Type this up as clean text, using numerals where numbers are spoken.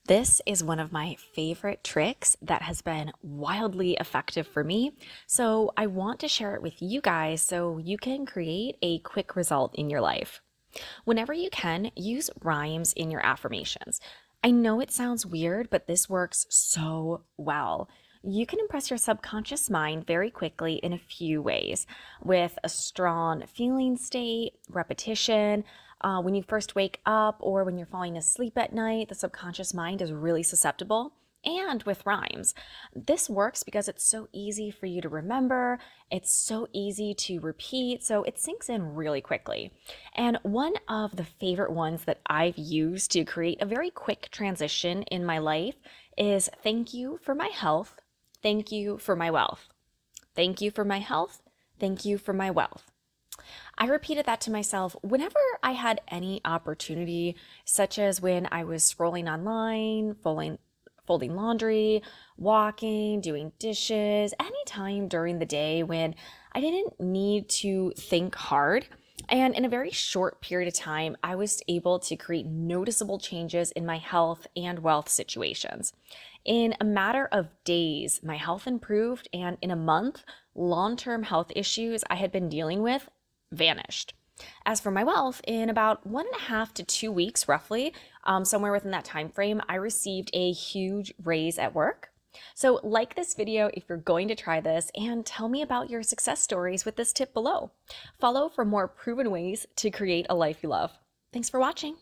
This is one of my favorite tricks that has been wildly effective for me. So I want to share it with you guys so you can create a quick result in your life. Whenever you can, use rhymes in your affirmations. I know it sounds weird, but this works so well. You can impress your subconscious mind very quickly in a few ways with a strong feeling state, repetition. When you first wake up or when you're falling asleep at night, the subconscious mind is really susceptible. And with rhymes. This works because it's so easy for you to remember, it's so easy to repeat, so it sinks in really quickly. And one of the favorite ones that I've used to create a very quick transition in my life is thank you for my health, thank you for my wealth. Thank you for my health, thank you for my wealth. I repeated that to myself whenever I had any opportunity, such as when I was scrolling online, folding laundry, walking, doing dishes, anytime during the day when I didn't need to think hard. And in a very short period of time, I was able to create noticeable changes in my health and wealth situations. In a matter of days, my health improved, and in a month, long-term health issues I had been dealing with vanished. As for my wealth, in about 1.5 to 2 weeks, roughly, somewhere within that time frame, I received a huge raise at work. So like this video if you're going to try this, and tell me about your success stories with this tip below. Follow for more proven ways to create a life you love. Thanks for watching.